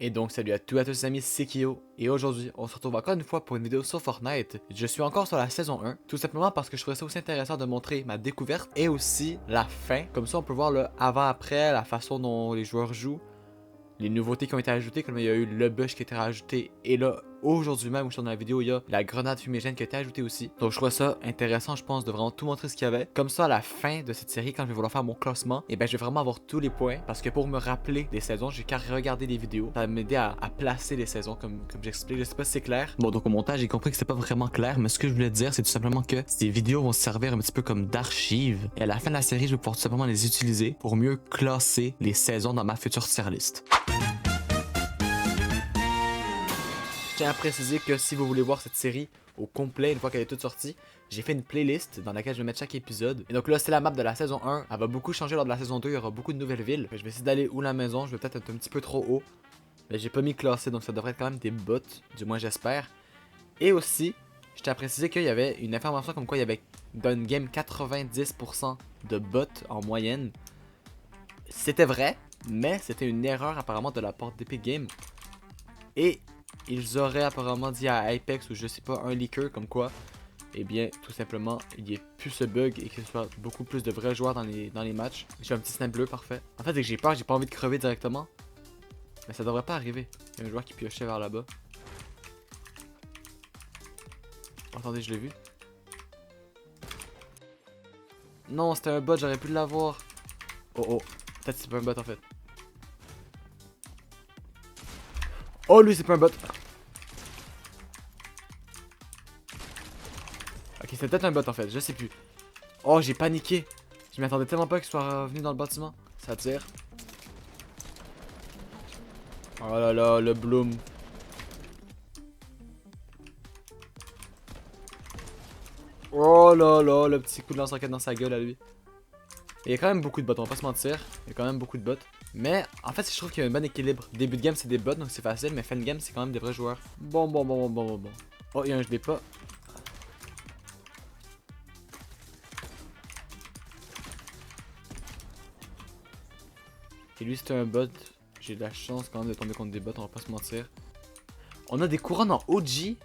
Et donc salut à tous les amis, c'est Kyo, et aujourd'hui on se retrouve encore une fois pour une vidéo sur Fortnite. Je suis encore sur la saison 1, tout simplement parce que je trouvais ça aussi intéressant de montrer ma découverte et aussi la fin. Comme ça on peut voir le avant-après, la façon dont les joueurs jouent, les nouveautés qui ont été ajoutées, comme il y a eu le bush qui a été rajouté, et là, aujourd'hui même, où je suis dans la vidéo, il y a la grenade fumigène qui a été ajoutée aussi. Donc je trouve ça intéressant, je pense, de vraiment tout montrer ce qu'il y avait. Comme ça, à la fin de cette série, quand je vais vouloir faire mon classement, et ben je vais vraiment avoir tous les points, parce que pour me rappeler des saisons, j'ai qu'à regarder les vidéos. Ça va m'aider à placer les saisons, comme j'explique. Je sais pas si c'est clair. Bon, donc au montage, j'ai compris que c'était pas vraiment clair, mais ce que je voulais dire, c'est tout simplement que ces vidéos vont servir un petit peu comme d'archives, et à la fin de la série, je vais pouvoir tout simplement les utiliser pour mieux classer les saisons dans ma future tier list. Je tiens à préciser que si vous voulez voir cette série au complet, une fois qu'elle est toute sortie, j'ai fait une playlist dans laquelle je vais mettre chaque épisode. Et donc là, c'est la map de la saison 1. Elle va beaucoup changer lors de la saison 2. Il y aura beaucoup de nouvelles villes. Je vais essayer d'aller où la maison. Je vais peut-être être un petit peu trop haut. Mais j'ai pas mis classé, donc ça devrait être quand même des bots. Du moins, j'espère. Et aussi, je tiens à préciser qu'il y avait une information comme quoi il y avait dans une game 90% de bots en moyenne. C'était vrai, mais c'était une erreur apparemment de la part d'Epic Games. Et ils auraient apparemment dit à Apex ou je sais pas, un leaker comme quoi, eh bien tout simplement il n'y ait plus ce bug et que ce soit beaucoup plus de vrais joueurs dans les matchs. J'ai un petit snap bleu, parfait. En fait, dès que j'ai peur, j'ai pas envie de crever directement. Mais ça devrait pas arriver. Il y a un joueur qui piochait vers là-bas. Attendez, je l'ai vu. Non, c'était un bot, j'aurais pu l'avoir. Oh oh, peut-être c'est pas un bot en fait. Oh, lui c'est pas un bot. Ok, c'est peut-être un bot en fait, je sais plus. Oh, j'ai paniqué. Je m'attendais tellement pas qu'il soit revenu dans le bâtiment. Ça tire. Oh là là, le bloom. Oh là là, le petit coup de lance-roquette dans sa gueule à lui. Il y a quand même beaucoup de bots, on va pas se mentir. Il y a quand même beaucoup de bots. Mais en fait, je trouve qu'il y a un bon équilibre. Début de game, c'est des bots, donc c'est facile. Mais fin de game, c'est quand même des vrais joueurs. Bon. Oh, il y a un je l'ai pas. Et lui, c'était un bot. J'ai de la chance quand même de tomber contre des bots, on va pas se mentir. On a des couronnes en OG.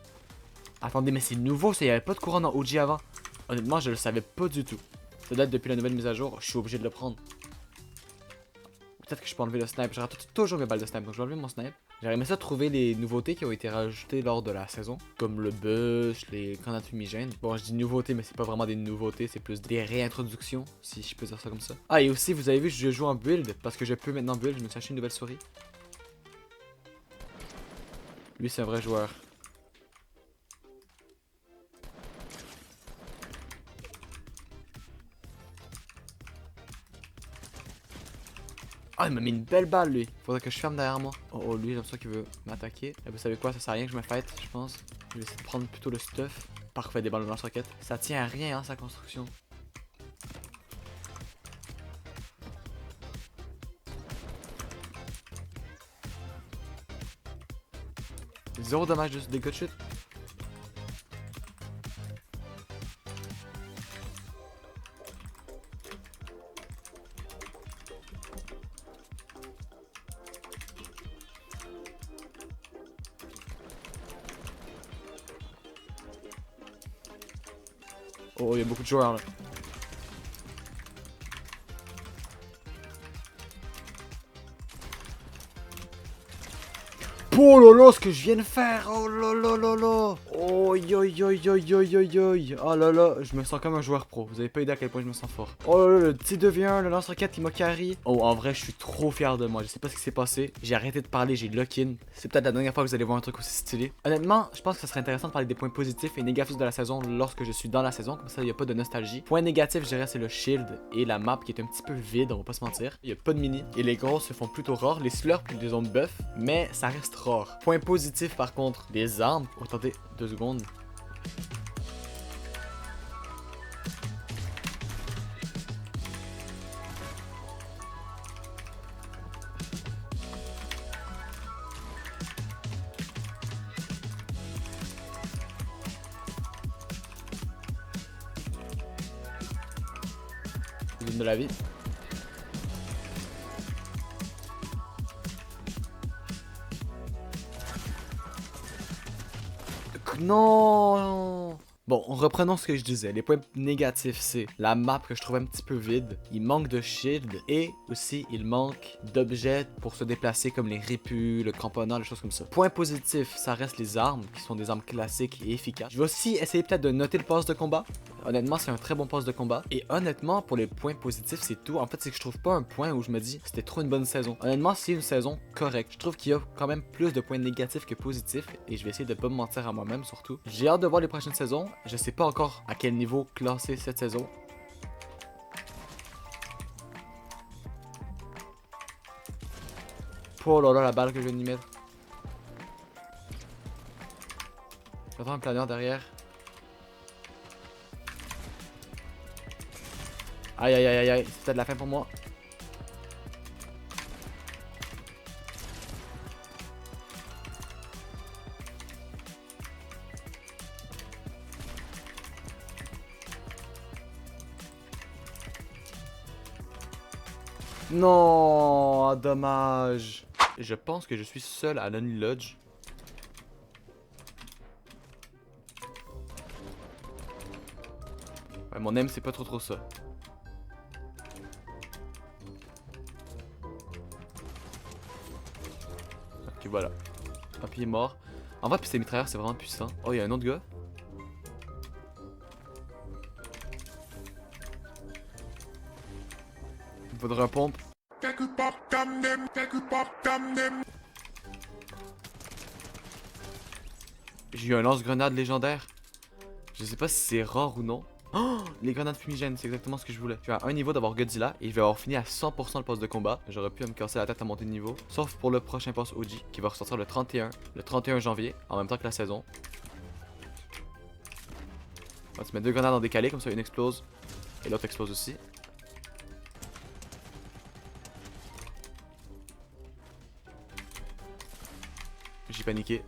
Attendez, mais c'est nouveau, ça, il y avait pas de couronne en OG avant. Honnêtement, je le savais pas du tout. Ça date depuis la nouvelle mise à jour, je suis obligé de le prendre. Peut-être que je peux enlever le snipe, je rate toujours mes balles de snipe, donc je vais enlever mon snipe. J'aurais aimé ça trouver les nouveautés qui ont été rajoutées lors de la saison, comme le bush, les grenades fumigènes. Bon, je dis nouveautés, mais c'est pas vraiment des nouveautés, c'est plus des réintroductions, si je peux dire ça comme ça. Ah, et aussi, vous avez vu, je joue en build, parce que je peux maintenant build, je me suis acheté une nouvelle souris. Lui, c'est un vrai joueur. Ah, il m'a mis une belle balle, lui. Faudrait que je ferme derrière moi. Oh, lui, j'ai l'impression qu'il veut m'attaquer. Eh, vous savez quoi, ça sert à rien que je me fight, je pense. Je vais essayer de prendre plutôt le stuff. Parfait, des balles de lance-roquette. Ça tient à rien, hein, sa construction. Zéro dommage de dégâts de chute. Oh, il y a beaucoup de joueurs là. Oh là là, ce que je viens de faire. Oh là là là là. Oh yo yo yo yo yo yo. Oh là là, je me sens comme un joueur pro. Vous avez pas idée à quel point je me sens fort. Oh là là, le petit 2v1, le lance-roquette qui m'a carry. Oh, en vrai, je suis trop fier de moi. Je sais pas ce qui s'est passé. J'ai arrêté de parler, j'ai lock-in. C'est peut-être la dernière fois que vous allez voir un truc aussi stylé. Honnêtement, je pense que ça serait intéressant de parler des points positifs et négatifs de la saison lorsque je suis dans la saison. Comme ça, il n'y a pas de nostalgie. Point négatif, je dirais, c'est le shield et la map qui est un petit peu vide, on va pas se mentir. Il y a pas de mini. Et les grosses se font plutôt rares. Les slurps, ils les ont buff, mais ça reste rare. Point positif, par contre, les armes. Oh, attendez, 2 secondes. Zone de la vie. Non! Bon, reprenons ce que je disais. Les points négatifs, c'est la map que je trouve un petit peu vide. Il manque de shield et aussi il manque d'objets pour se déplacer comme les répus, le cramponnant, les choses comme ça. Point positif, ça reste les armes qui sont des armes classiques et efficaces. Je vais aussi essayer peut-être de noter le pass de combat. Honnêtement, c'est un très bon pass de combat. Et honnêtement, pour les points positifs, c'est tout. En fait, c'est que je trouve pas un point où je me dis c'était trop une bonne saison. Honnêtement, c'est une saison correcte. Je trouve qu'il y a quand même plus de points négatifs que positifs. Et je vais essayer de pas me mentir à moi-même surtout. J'ai hâte de voir les prochaines saisons. Je sais pas encore à quel niveau classer cette saison. Oh là là, la balle que je viens d'y mettre. J'entends un planeur derrière. Aïe aïe aïe aïe, c'est peut-être la fin pour moi. Non, ah, dommage. Je pense que je suis seul à Lonely Lodge. Ouais, mon aim c'est pas trop ça. Ok, voilà. Hop, il est mort. En vrai, puis ces mitrailleurs c'est vraiment puissant. Oh, il y a un autre gars. Il me faudrait un pompe. J'ai eu un lance-grenade légendaire. Je sais pas si c'est rare ou non. Oh, les grenades fumigènes, c'est exactement ce que je voulais. Je suis à un niveau d'avoir Godzilla et je vais avoir fini à 100% le poste de combat. J'aurais pu me casser la tête à monter de niveau. Sauf pour le prochain poste OG qui va ressortir le 31 janvier, en même temps que la saison. On va se mettre deux grenades en décalé, comme ça une explose et l'autre explose aussi. J'ai paniqué.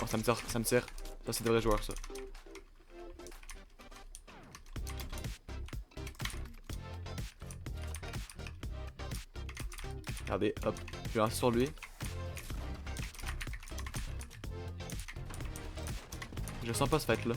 Oh, ça me tire, ça me tire. Ça, c'est des vrais joueurs, ça. Regardez, hop, je vais lancer sur lui. Je sens pas ce fight là.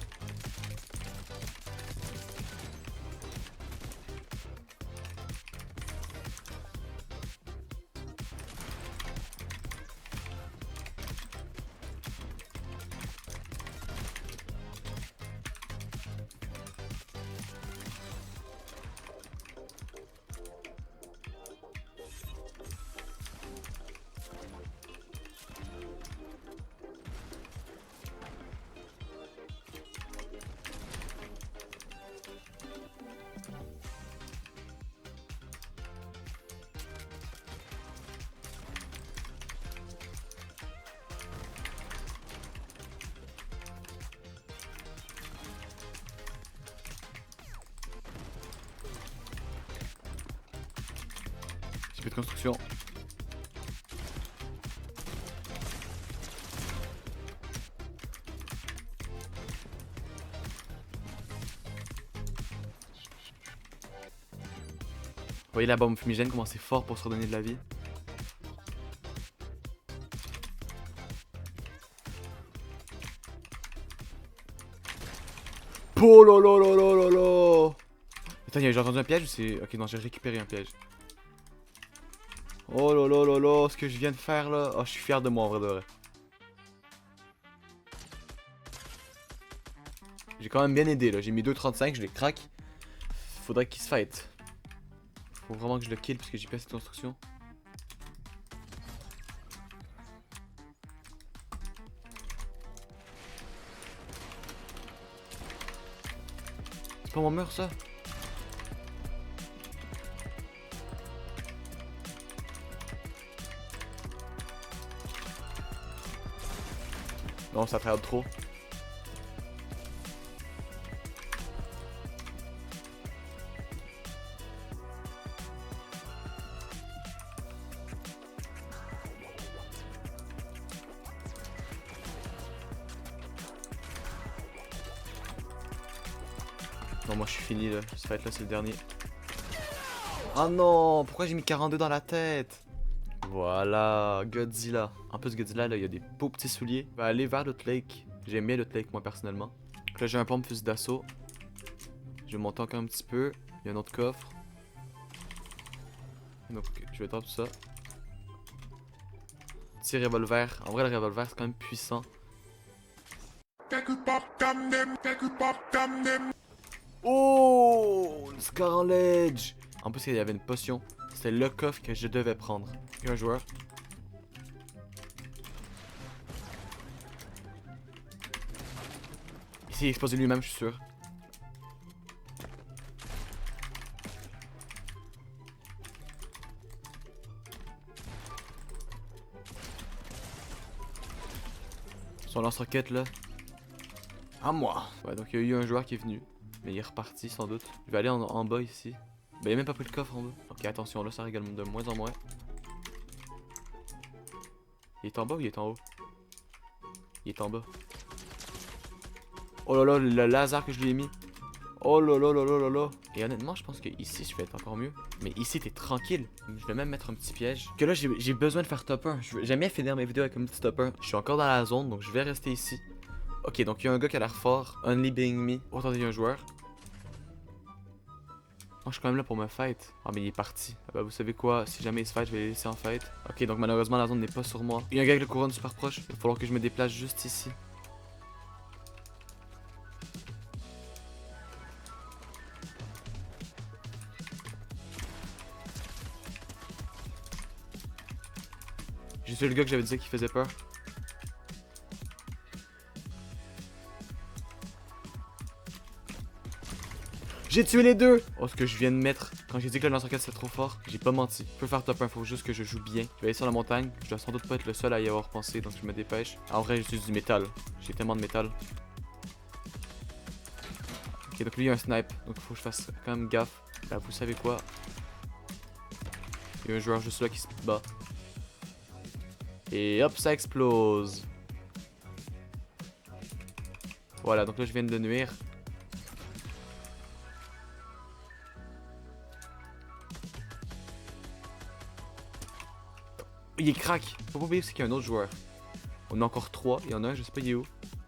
J'ai plus de construction. Vous voyez la bombe fumigène, comment c'est fort pour se redonner de la vie. Oh là là là là là là. Attends, j'ai entendu un piège ou c'est... Ok, non, j'ai récupéré un piège. Oh là là là là, ce que je viens de faire là. Oh, je suis fier de moi en vrai de vrai. J'ai quand même bien aidé là, j'ai mis 2,35, je les craque. Faudrait qu'il se fight. Faut vraiment que je le kill parce que j'ai pas cette construction. C'est pas mon mur ça? Non, ça traîne trop. Non, moi je suis fini là. Ce fight là, c'est le dernier. Oh non, pourquoi j'ai mis 42 dans la tête? Voilà, Godzilla. En plus, Godzilla, là, il y a des beaux petits souliers. Je vais aller vers l'autre lake. J'aime bien l'autre lake, moi, personnellement. Donc là, j'ai un pompe fusil d'assaut. Je vais monter encore un petit peu. Il y a un autre coffre. Donc, je vais drop tout ça. Petit revolver. En vrai, le revolver, c'est quand même puissant. Oh! Le score en ledge! En plus, il y avait une potion. C'était le coffre que je devais prendre. Il y a un joueur. Il s'est explosé lui-même, je suis sûr. Son lance-roquette là. À moi! Ouais, donc il y a eu un joueur qui est venu. Mais il est reparti sans doute. Je vais aller en bas ici. Ben il a même pas pris le coffre en bas. Ok, attention, là ça rigole de moins en moins. Il est en bas ou il est en haut? Il est en bas. Oh là là, le laser que je lui ai mis. Oh là là là là là là. Et honnêtement, je pense que ici, je vais être encore mieux. Mais ici, t'es tranquille. Je vais même mettre un petit piège. Que là, j'ai besoin de faire top 1. J'aime bien finir mes vidéos avec un petit top 1. Je suis encore dans la zone, donc je vais rester ici. Ok, donc il y a un gars qui a l'air fort. Only being me. Oh, attendez, il y a un joueur. Moi, je suis quand même là pour me fight. Ah, mais il est parti. Ah bah, vous savez quoi? Si jamais il se fight, je vais les laisser en fight. Ok, donc malheureusement, la zone n'est pas sur moi. Il y a un gars avec le couronne super proche. Il va falloir que je me déplace juste ici. J'ai tué le gars que j'avais dit qui faisait peur. J'ai tué les deux! Oh, ce que je viens de mettre. Quand j'ai dit que le lance-roquette c'était trop fort, j'ai pas menti. Je peux faire top 1, faut juste que je joue bien. Je vais aller sur la montagne. Je dois sans doute pas être le seul à y avoir pensé, donc je me dépêche. En vrai, j'utilise du métal. J'ai tellement de métal. Ok, donc lui il y a un snipe, donc faut que je fasse quand même gaffe. Là, vous savez quoi? Il y a un joueur juste là qui se bat. Et hop, ça explose. Voilà, donc là je viens de le nuire. Il est crack. Faut pas oublier qu'il y a un autre joueur. On a encore 3. Il y en a un, je sais pas il est où.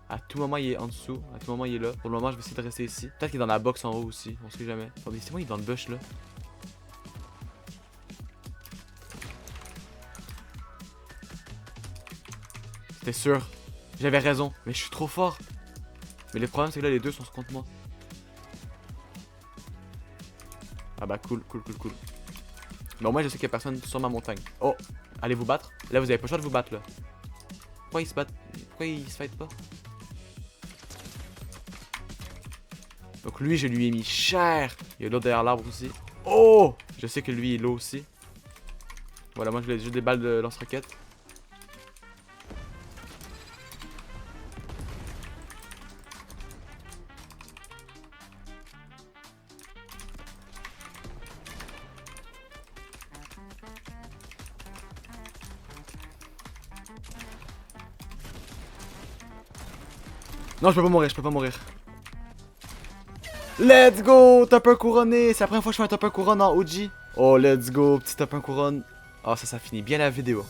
À tout moment il est en dessous. À tout moment il est là. Pour le moment je vais essayer de rester ici. Peut-être qu'il est dans la box en haut aussi. On sait jamais. Attendez, c'est moi il est dans le bush là. C'était sûr. J'avais raison. Mais je suis trop fort. Mais le problème c'est que là les deux sont contre moi. Ah bah cool. Mais au moins je sais qu'il y a personne sur ma montagne. Oh, allez vous battre. Là vous avez pas le choix de vous battre là. Pourquoi ils se battent? Pourquoi ils se fightent pas? Donc lui je lui ai mis cher. Il y a l'autre derrière l'arbre aussi. Oh! Je sais que lui il est là aussi. Voilà, moi je voulais juste des balles de lance-roquette. Non, je peux pas mourir. Let's go! Top 1 couronné! C'est la première fois que je fais un top 1 couronne en OG. Oh, let's go, petit top 1 couronne. Ah, ça finit bien la vidéo.